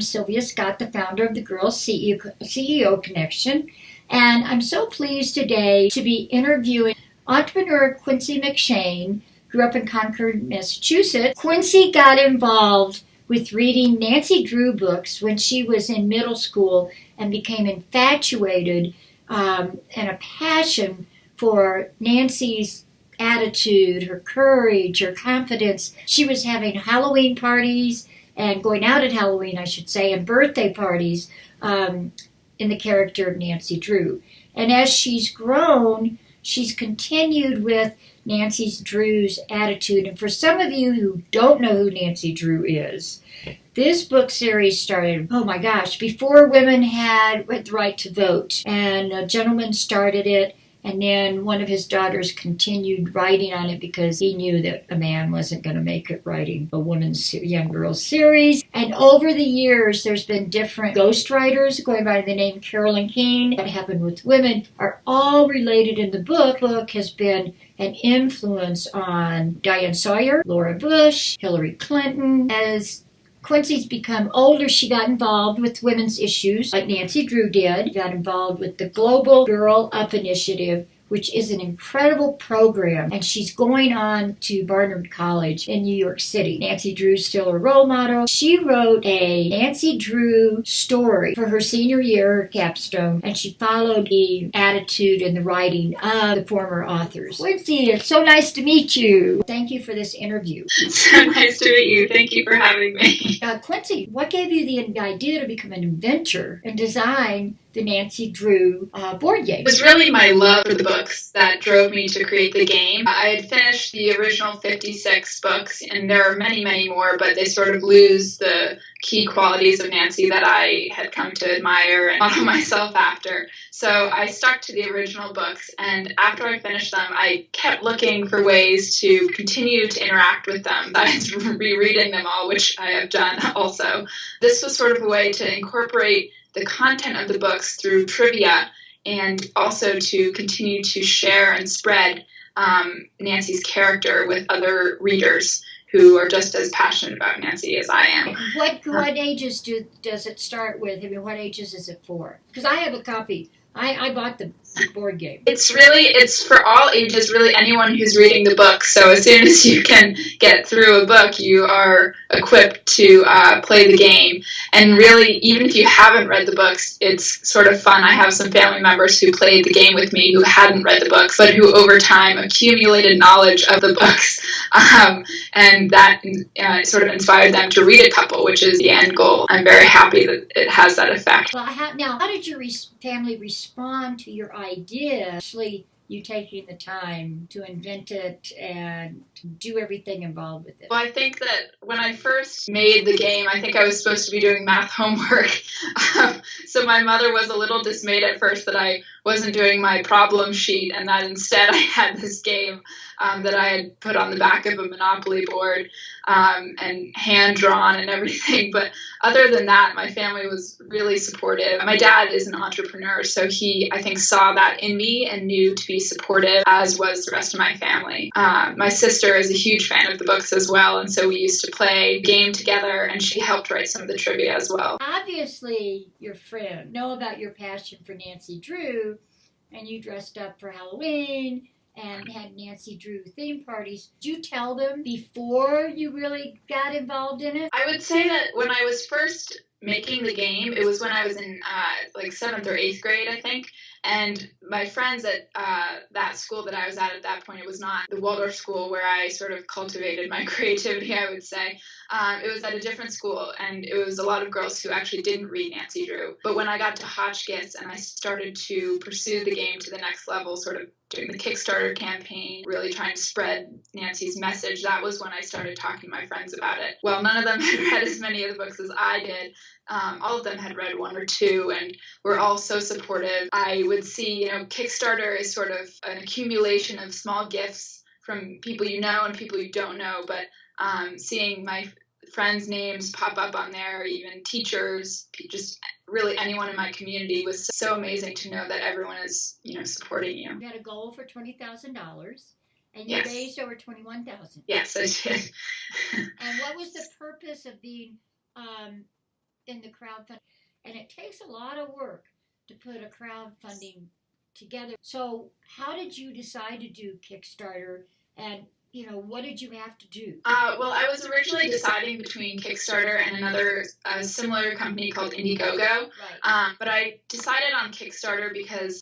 I'm Sylvia Scott, the founder of the Girls CEO Connection, and I'm so pleased today to be interviewing entrepreneur Quincy MacShane. Grew up in Concord, Massachusetts. Quincy got involved with reading Nancy Drew books when she was in middle school and became infatuated and a passion for Nancy's attitude, her courage, her confidence. She was having Halloween parties and going out at Halloween, I should say, and birthday parties in the character of Nancy Drew. And as she's grown, she's continued with Nancy Drew's attitude. And for some of you who don't know who Nancy Drew is, this book series started, oh my gosh, before women had the right to vote. And a gentleman started it, and then one of his daughters continued writing on it because he knew that a man wasn't going to make it writing a women's young girls series. And over the years, there's been different ghostwriters going by the name Carolyn King. What Happened with Women are all related in the book. The book has been an influence on Diane Sawyer, Laura Bush, Hillary Clinton. As Quincy's become older, she got involved with women's issues like Nancy Drew did. Got involved with the Global Girl Up Initiative, which is an incredible program. And she's going on to Barnard College in New York City. Nancy Drew's still a role model. She wrote a Nancy Drew story for her senior year, her capstone, and she followed the attitude and the writing of the former authors. Quincy, it's so nice to meet you. Thank you for this interview. So nice to meet you. Thank you for having me. Quincy, what gave you the idea to become an inventor and design the Nancy Drew board game? It was really my love for the books that drove me to create the game. I had finished the original 56 books, and there are many, many more, but they sort of lose the key qualities of Nancy that I had come to admire and model myself after. So I stuck to the original books, and after I finished them, I kept looking for ways to continue to interact with them. I was rereading them all, which I have done also. This was sort of a way to incorporate the content of the books through trivia and also to continue to share and spread Nancy's character with other readers who are just as passionate about Nancy as I am. What ages does it start with? I mean, what ages is it for? Because I have a copy. I bought the board game. It's for all ages, really anyone who's reading the book. So as soon as you can get through a book, you are equipped to play the game. And really, even if you haven't read the books, it's sort of fun. I have some family members who played the game with me who hadn't read the books, but who over time accumulated knowledge of the books. And that sort of inspired them to read a couple, which is the end goal. I'm very happy that it has that effect. Well, now, how did your family respond to your idea, actually you taking the time to invent it and do everything involved with it? Well, I think that when I first made the game, I think I was supposed to be doing math homework. So my mother was a little dismayed at first that I wasn't doing my problem sheet and that instead I had this game that I had put on the back of a Monopoly board and hand-drawn and everything. But other than that, my family was really supportive. My dad is an entrepreneur, so he, I think, saw that in me and knew to be supportive, as was the rest of my family. My sister is a huge fan of the books as well, and so we used to play game together, and she helped write some of the trivia as well. Obviously, your friends know about your passion for Nancy Drew, and you dressed up for Halloween and had Nancy Drew theme parties. Did you tell them before you really got involved in it? I would say that when I was first making the game, it was when I was in like 7th or 8th grade, I think. And my friends at that school that I was at that point, it was not the Waldorf school where I sort of cultivated my creativity, I would say. It was at a different school, and it was a lot of girls who actually didn't read Nancy Drew. But when I got to Hotchkiss and I started to pursue the game to the next level, sort of doing the Kickstarter campaign, really trying to spread Nancy's message, that was when I started talking to my friends about it. Well, none of them had read as many of the books as I did. All of them had read one or two and were all so supportive. I would see, Kickstarter is sort of an accumulation of small gifts from people you know and people you don't know, but seeing my friends' names pop up on there, even teachers, just really anyone in my community, was so amazing to know that everyone is, supporting you. You had a goal for $20,000, and you raised over $21,000. Yes, I did. And what was the purpose of being in the crowdfunding, and it takes a lot of work to put a crowdfunding together. So how did you decide to do Kickstarter, and what did you have to do? Well, I was originally deciding between Kickstarter and another similar company called Indiegogo. Right. But I decided on Kickstarter because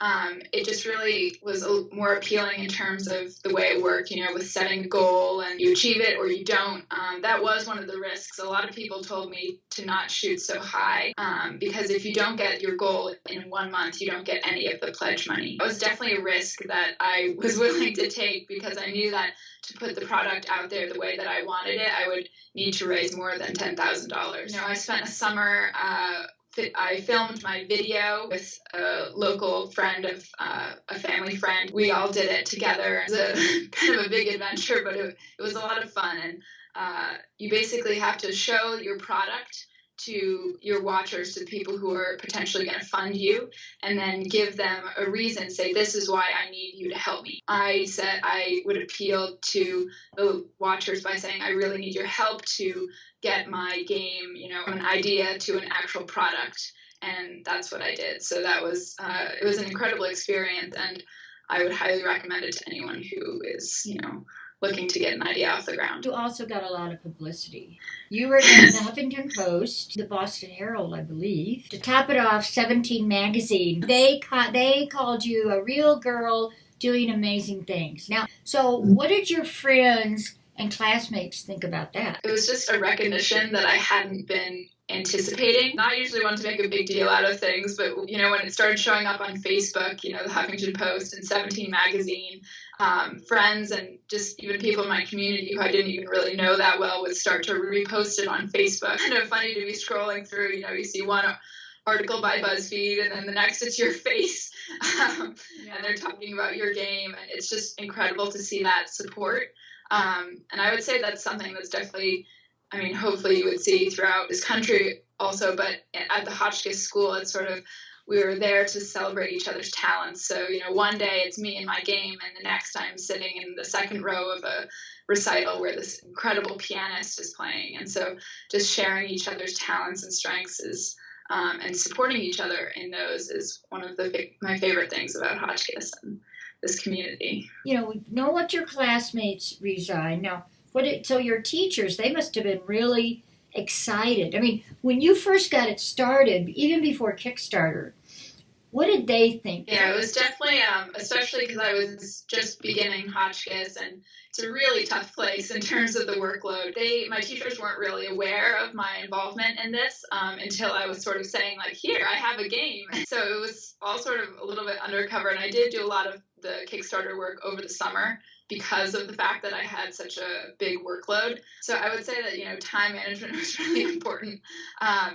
it just really was more appealing in terms of the way it worked, with setting a goal and you achieve it or you don't. That was one of the risks. A lot of people told me to not shoot so high because if you don't get your goal in 1 month, you don't get any of the pledge money. It was definitely a risk that I was willing to take because I knew that to put the product out there the way that I wanted it, I would need to raise more than $10,000. I spent a summer, I filmed my video with a local friend of a family friend. We all did it together. It was a kind of a big adventure, but it was a lot of fun. And you basically have to show your product to your watchers, to the people who are potentially going to fund you, and then give them a reason, say, this is why I need you to help me. I said I would appeal to the watchers by saying, I really need your help to get my game, an idea to an actual product. And that's what I did. So that was, it was an incredible experience, and I would highly recommend it to anyone who is, looking to get an idea off the ground. You also got a lot of publicity. You were in the Huffington Post, the Boston Herald, I believe. To top it off, 17 magazine. They called you a real girl doing amazing things. Now, so what did your friends and classmates think about that? It was just a recognition that I hadn't been anticipating. Not usually one to make a big deal out of things, but when it started showing up on Facebook, the Huffington Post and 17 magazine, friends and just even people in my community who I didn't even really know that well would start to repost it on Facebook. Kind of funny to be scrolling through, you see one article by BuzzFeed and then the next it's your face and they're talking about your game, and it's just incredible to see that support. And I would say that's something that's definitely, hopefully you would see throughout this country also, but at the Hotchkiss School, it's sort of, we were there to celebrate each other's talents. So, one day it's me and my game, and the next I'm sitting in the second row of a recital where this incredible pianist is playing. And so just sharing each other's talents and strengths is, and supporting each other in those is one of my favorite things about Hotchkiss and this community. We know what your classmates resigned. Now, so your teachers, they must have been really excited. When you first got it started, even before Kickstarter, what did they think? Yeah, it was definitely, especially because I was just beginning Hotchkiss, and it's a really tough place in terms of the workload. My teachers weren't really aware of my involvement in this until I was sort of saying, like, here, I have a game. So it was all sort of a little bit undercover, and I did do a lot of the Kickstarter work over the summer because of the fact that I had such a big workload. So I would say that, time management was really important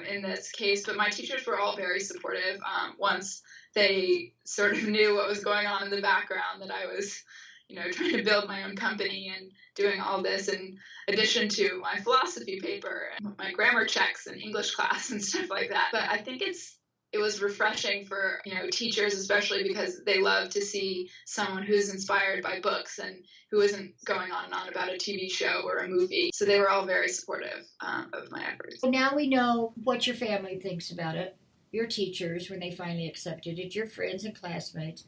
in this case, but my teachers were all very supportive once they sort of knew what was going on in the background, that I was, trying to build my own company and doing all this in addition to my philosophy paper and my grammar checks and English class and stuff like that. But I think it was refreshing for, teachers, especially because they love to see someone who's inspired by books and who isn't going on and on about a TV show or a movie. So they were all very supportive of my efforts. So now we know what your family thinks about it, your teachers when they finally accepted it, your friends and classmates,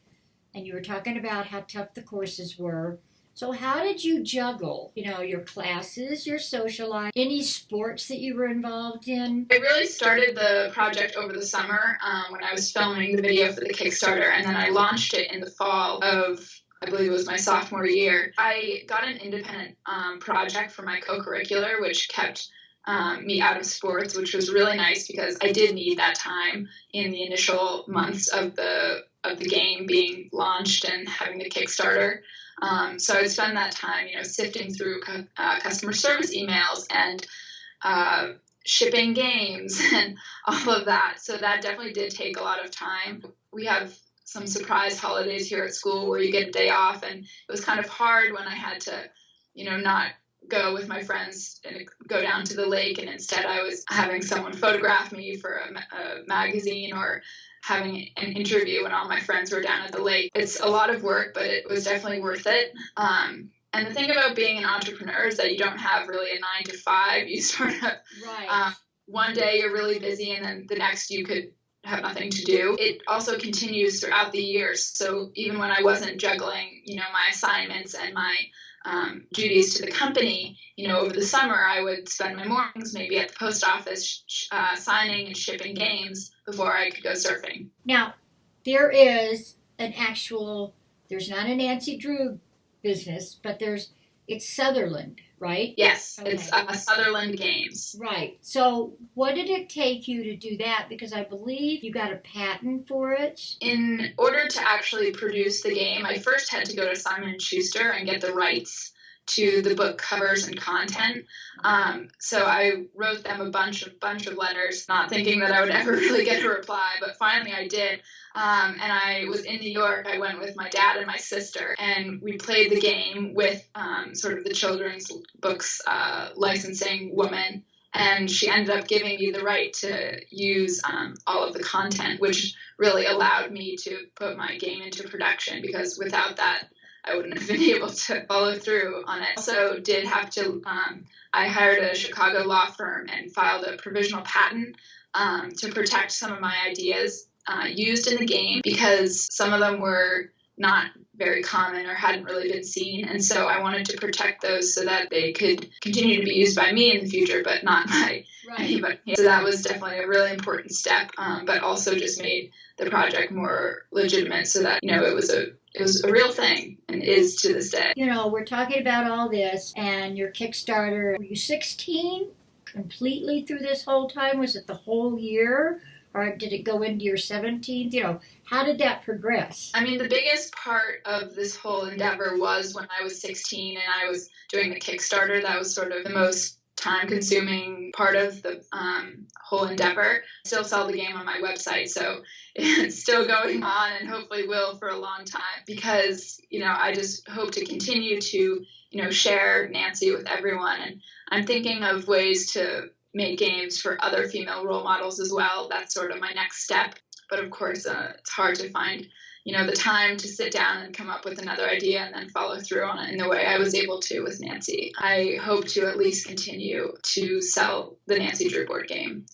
and you were talking about how tough the courses were. So how did you juggle, your classes, your social life, any sports that you were involved in? I really started the project over the summer when I was filming the video for the Kickstarter, and then I launched it in the fall of, I believe it was my sophomore year. I got an independent project for my co-curricular, which kept me out of sports, which was really nice because I did need that time in the initial months of the game being launched and having the Kickstarter. So I would spend that time, sifting through customer service emails and shipping games and all of that. So that definitely did take a lot of time. We have some surprise holidays here at school where you get a day off, and it was kind of hard when I had to, not go with my friends and go down to the lake, and instead I was having someone photograph me for a magazine or having an interview when all my friends were down at the lake. It's a lot of work, but it was definitely worth it. And the thing about being an entrepreneur is that you don't have really a 9 to 5. You sort of, right. one day you're really busy and then the next you could have nothing to do. It also continues throughout the years. So even when I wasn't juggling, my assignments and my duties to the company, over the summer, I would spend my mornings maybe at the post office signing and shipping games before I could go surfing. Now, there is there's not a Nancy Drew business, but it's Sutherland, right? Yes, okay. It's Sutherland Games. Right. So what did it take you to do that? Because I believe you got a patent for it. In order to actually produce the game, I first had to go to Simon & Schuster and get the rights to the book covers and content. So I wrote them a bunch of letters, not thinking that I would ever really get a reply, but finally I did. And I was in New York. I went with my dad and my sister, and we played the game with sort of the children's books licensing woman. And she ended up giving me the right to use all of the content, which really allowed me to put my game into production, because without that, I wouldn't have been able to follow through on it. Also did have to, I hired a Chicago law firm and filed a provisional patent to protect some of my ideas used in the game, because some of them were not very common or hadn't really been seen. And so I wanted to protect those so that they could continue to be used by me in the future, but not by anybody. So that was definitely a really important step, but also just made the project more legitimate, so that, it was a real thing, and is to this day. We're talking about all this and your Kickstarter. Were you 16 completely through this whole time? Was it the whole year? Or did it go into your 17th? How did that progress? I mean, the biggest part of this whole endeavor was when I was 16 and I was doing the Kickstarter. That was sort of the most time-consuming part of the whole endeavor. I still sell the game on my website, so it's still going on and hopefully will for a long time, because, I just hope to continue to, share Nancy with everyone. And I'm thinking of ways to make games for other female role models as well. That's sort of my next step. But of course, it's hard to find, the time to sit down and come up with another idea and then follow through on it in the way I was able to with Nancy. I hope to at least continue to sell the Nancy Drew board game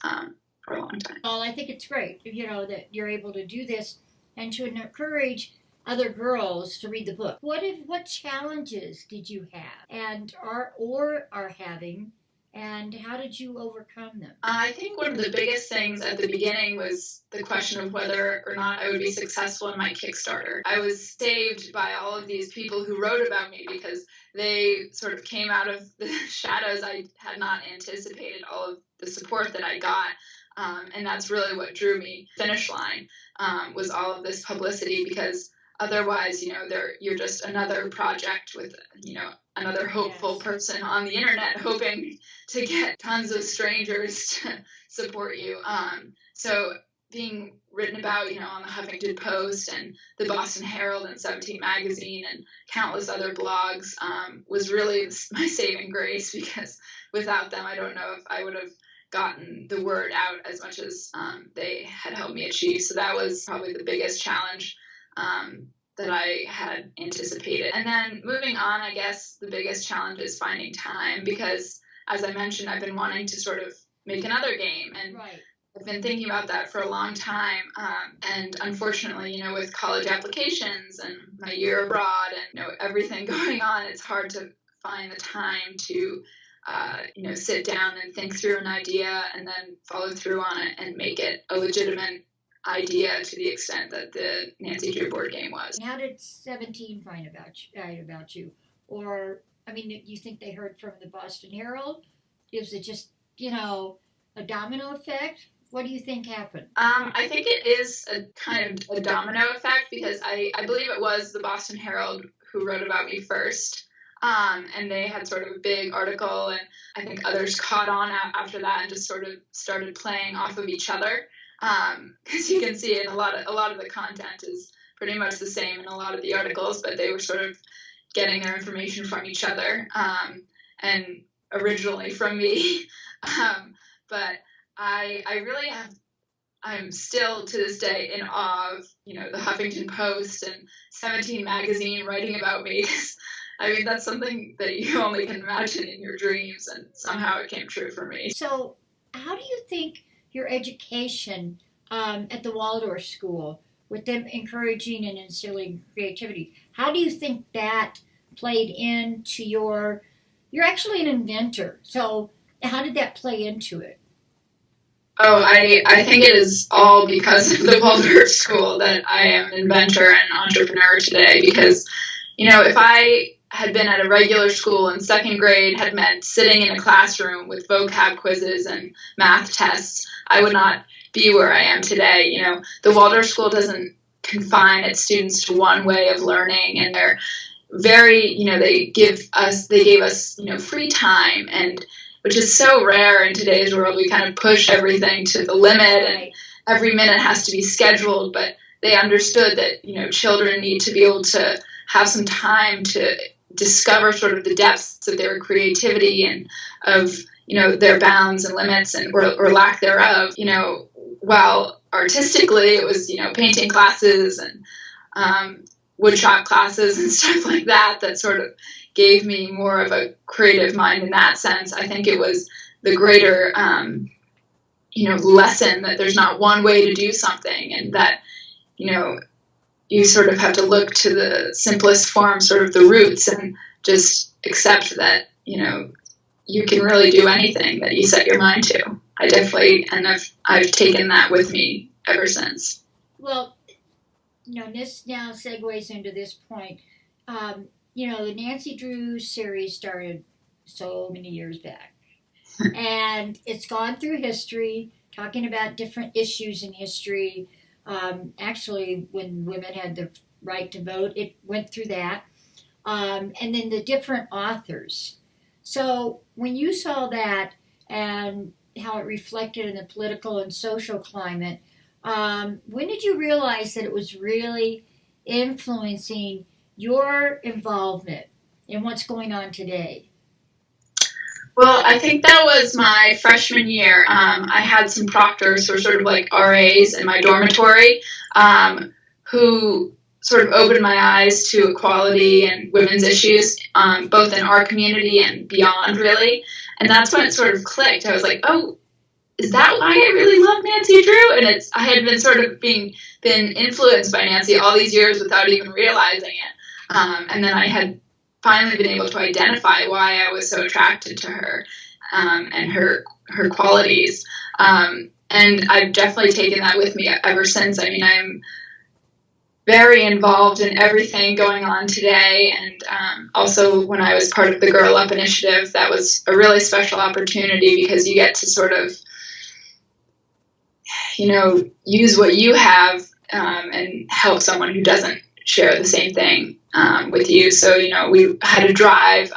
for a long time. Well, I think it's great, that you're able to do this and to encourage other girls to read the book. What challenges did you have and are having? And how did you overcome them? I think one of the biggest things at the beginning was the question of whether or not I would be successful in my Kickstarter. I was saved by all of these people who wrote about me, because they sort of came out of the shadows. I had not anticipated all of the support that I got. And that's really what drew me to the finish line, was all of this publicity, because otherwise, you're just another project with, another hopeful person on the internet hoping to get tons of strangers to support you. So being written about, on the Huffington Post and the Boston Herald and 17 Magazine and countless other blogs was really my saving grace, because without them, I don't know if I would have gotten the word out as much as they had helped me achieve. So that was probably the biggest challenge that I had anticipated. And then moving on, I guess the biggest challenge is finding time, because as I mentioned, I've been wanting to sort of make another game, and I've been thinking about that for a long time. And unfortunately, with college applications and my year abroad and, everything going on, it's hard to find the time to sit down and think through an idea and then follow through on it and make it a legitimate idea to the extent that the Nancy Drew board game was. How did 17 find about you? Or, you think they heard from the Boston Herald? Is it just, a domino effect? What do you think happened? I think it is a kind of a domino effect, because I believe it was the Boston Herald who wrote about me first. And they had sort of a big article, and I think others caught on after that and just sort of started playing off of each other. Because you can see a lot of the content is pretty much the same in a lot of the articles, but they were sort of getting their information from each other, and originally from me. But I really I'm still to this day in awe of, the Huffington Post and 17 Magazine writing about me. That's something that you only can imagine in your dreams, and somehow it came true for me. So how do you think your education at the Waldorf School, with them encouraging and instilling creativity, how do you think that played into you're actually an inventor. So how did that play into it? Oh, I think it is all because of the Waldorf School that I am an inventor and entrepreneur today. Because, if I had been at a regular school in second grade, had meant sitting in a classroom with vocab quizzes and math tests, I would not be where I am today. The Waldorf School doesn't confine its students to one way of learning, and they're very, they gave us, free time, and which is so rare in today's world. We kind of push everything to the limit, and every minute has to be scheduled. But they understood that, children need to be able to have some time to discover sort of the depths of their creativity and of, their bounds and limits and or lack thereof. While artistically it was, painting classes and woodshop classes and stuff like that sort of gave me more of a creative mind in that sense. I think it was the greater, lesson that there's not one way to do something, and that, you sort of have to look to the simplest form, sort of the roots, and just accept that, you can really do anything that you set your mind to. I definitely, and I've taken that with me ever since. Well, this now segues into this point. The Nancy Drew series started so many years back. And it's gone through history, talking about different issues in history. Actually, when women had the right to vote, it went through that. And then the different authors. So when you saw that and how it reflected in the political and social climate, when did you realize that it was really influencing your involvement in what's going on today? Well, I think that was my freshman year. I had some proctors, or sort of like RAs in my dormitory, who sort of opened my eyes to equality and women's issues, both in our community and beyond, really. And that's when it sort of clicked. I was like, oh, is that why I really love Nancy Drew? And I had been sort of been influenced by Nancy all these years without even realizing it. And then I had finally been able to identify why I was so attracted to her, and her qualities. And I've definitely taken that with me ever since. I mean, I'm very involved in everything going on today. And also when I was part of the Girl Up Initiative, that was a really special opportunity, because you get to sort of, use what you have, and help someone who doesn't share the same thing with you. So, we had a drive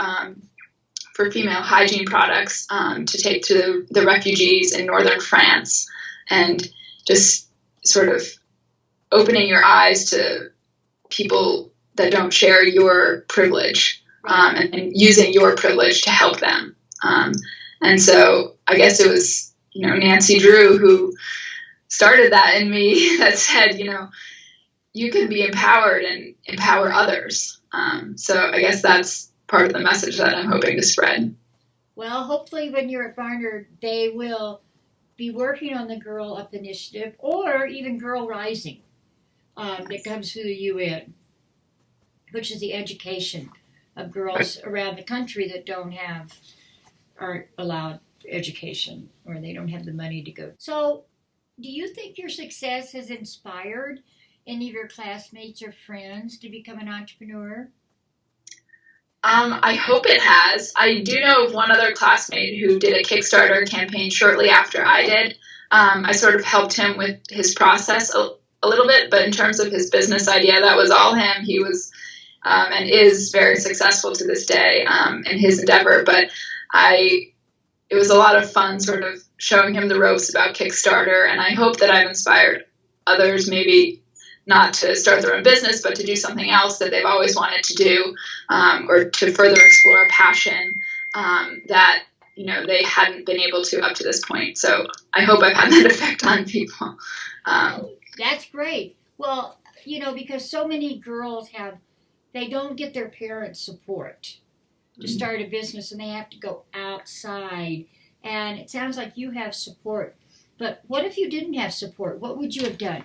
for female hygiene products to take to the refugees in northern France, and just sort of opening your eyes to people that don't share your privilege, and using your privilege to help them. And so I guess it was, Nancy Drew who started that in me, that said, you can be empowered and empower others. So I guess that's part of the message that I'm hoping to spread. Well, hopefully when you're at Barnard, they will be working on the Girl Up Initiative, or even Girl Rising, that comes through the UN, which is the education of girls around the country that aren't allowed education, or they don't have the money to go. So do you think your success has inspired any of your classmates or friends to become an entrepreneur? I hope it has. I do know of one other classmate who did a Kickstarter campaign shortly after I did. I sort of helped him with his process a little bit, but in terms of his business idea, that was all him. He was and is very successful to this day in his endeavor. But it was a lot of fun sort of showing him the ropes about Kickstarter, and I hope that I've inspired others, maybe not to start their own business, but to do something else that they've always wanted to do, or to further explore a passion that they hadn't been able to up to this point. So I hope I've had that effect on people. That's great. Well, because so many girls they don't get their parents' support to start a business, and they have to go outside and it sounds like you have support. But what if you didn't have support? What would you have done?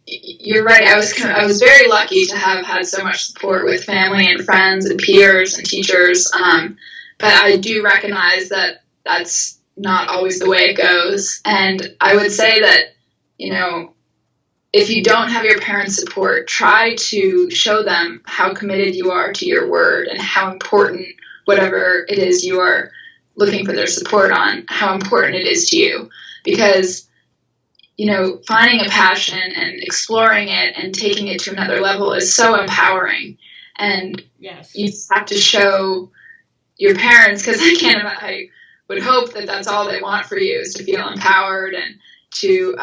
You're right. I was very lucky to have had so much support with family and friends and peers and teachers. But I do recognize that that's not always the way it goes. And I would say that, if you don't have your parents' support, try to show them how committed you are to your word and how important whatever it is you are looking for their support on, how important it is to you. Because, finding a passion and exploring it and taking it to another level is so empowering. And yes, you have to show your parents, because I would hope that that's all they want for you, is to feel empowered and to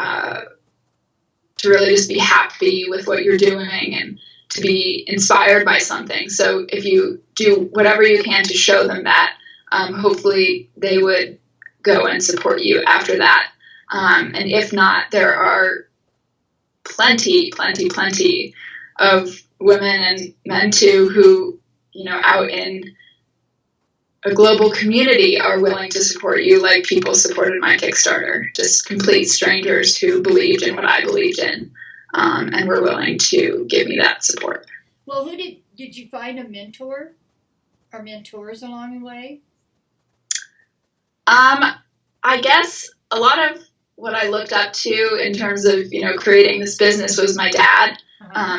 really just be happy with what you're doing and to be inspired by something. So if you do whatever you can to show them that, hopefully they would go and support you after that. And if not, there are plenty of women and men too who, out in a global community are willing to support you, like people supported my Kickstarter, just complete strangers who believed in what I believed in, and were willing to give me that support. Well, did you find a mentor or mentors along the way? I guess a lot of what I looked up to in terms of, creating this business was my dad.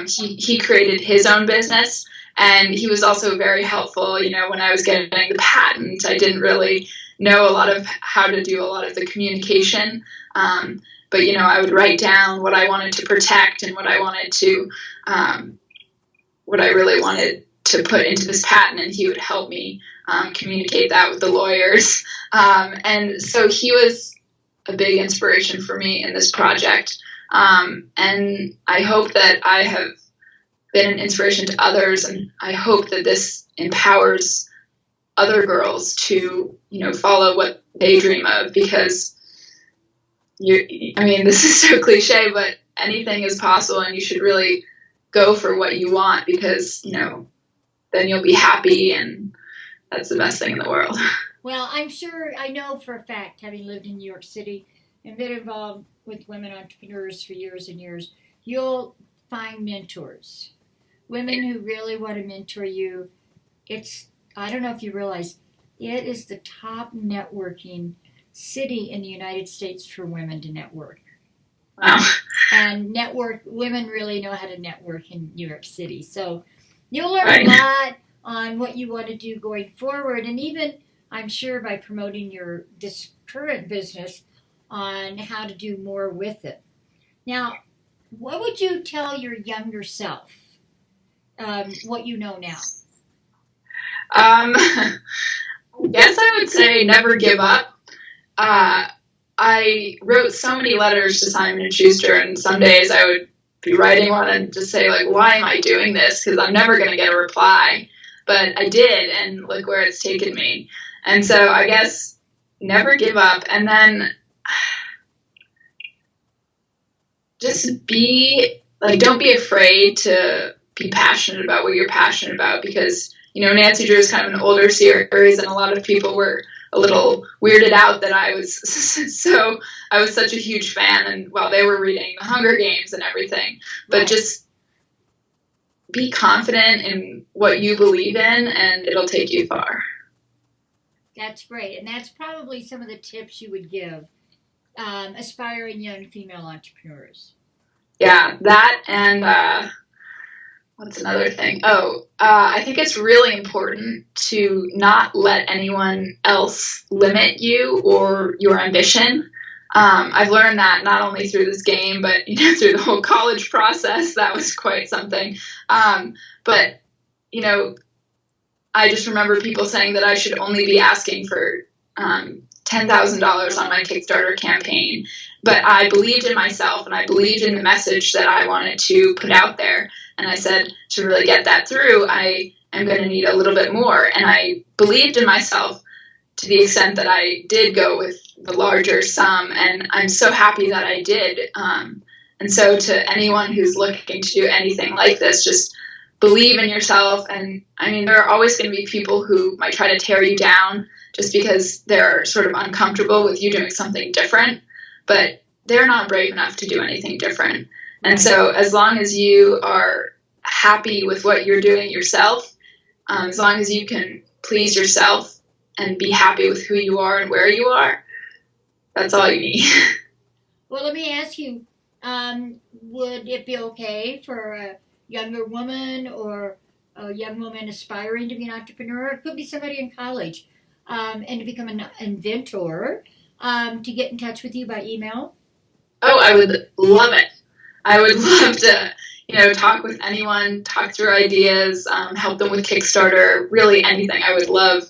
He created his own business. And he was also very helpful, when I was getting the patent. I didn't really know a lot of how to do a lot of the communication. But, I would write down what I wanted to protect and what I really wanted to put into this patent. And he would help me communicate that with the lawyers. And so he was a big inspiration for me in this project. And I hope that I have been an inspiration to others, and I hope that this empowers other girls to, follow what they dream of, because this is so cliche, but anything is possible, and you should really go for what you want, because, then you'll be happy, and that's the best thing in the world. Well, I know for a fact, having lived in New York City and been involved with women entrepreneurs for years and years, you'll find mentors. Women who really want to mentor you. I don't know if you realize, it is the top networking city in the United States for women to network. Wow. And women really know how to network in New York City. So you'll learn a lot on what you want to do going forward. And even, I'm sure, by promoting this current business, on how to do more with it. Now, what would you tell your younger self? What you know now? I guess I would say never give up. I wrote so many letters to Simon & Schuster, and some days I would be writing one and just say, why am I doing this? Because I'm never going to get a reply. But I did, and look where it's taken me. And so I guess never give up, and then just don't be afraid to be passionate about what you're passionate about, because, Nancy Drew is kind of an older series, and a lot of people were a little weirded out that I was such a huge fan, and while they were reading The Hunger Games and everything, but just be confident in what you believe in, and it'll take you far. That's great, and that's probably some of the tips you would give aspiring young female entrepreneurs. Yeah, that, and what's another thing? I think it's really important to not let anyone else limit you or your ambition. I've learned that not only through this game, but through the whole college process. That was quite something. But I just remember people saying that I should only be asking for $10,000 on my Kickstarter campaign. But I believed in myself, and I believed in the message that I wanted to put out there. And I said, to really get that through, I am going to need a little bit more. And I believed in myself to the extent that I did go with the larger sum. And I'm so happy that I did. And so to anyone who's looking to do anything like this, just believe in yourself. And there are always going to be people who might try to tear you down just because they're sort of uncomfortable with you doing something different, but they're not brave enough to do anything different. And so as long as you are happy with what you're doing yourself, as long as you can please yourself and be happy with who you are and where you are, that's all you need. Well, let me ask you, would it be okay for a younger woman or a young woman aspiring to be an entrepreneur? It could be somebody in college, and to become an inventor, to get in touch with you by email? Oh, I would love it. I would love to, talk with anyone, talk through ideas, help them with Kickstarter, really anything. I would love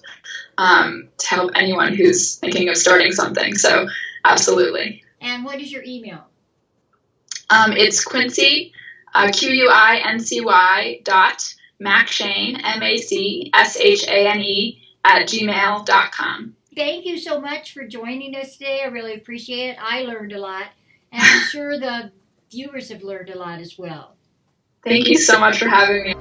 to help anyone who's thinking of starting something. So absolutely. And what is your email? It's Quincy, QUINCY .MacShane, MACSHANE @gmail.com. Thank you so much for joining us today. I really appreciate it. I learned a lot, and I'm sure the viewers have learned a lot as well. Thank you so much for having me.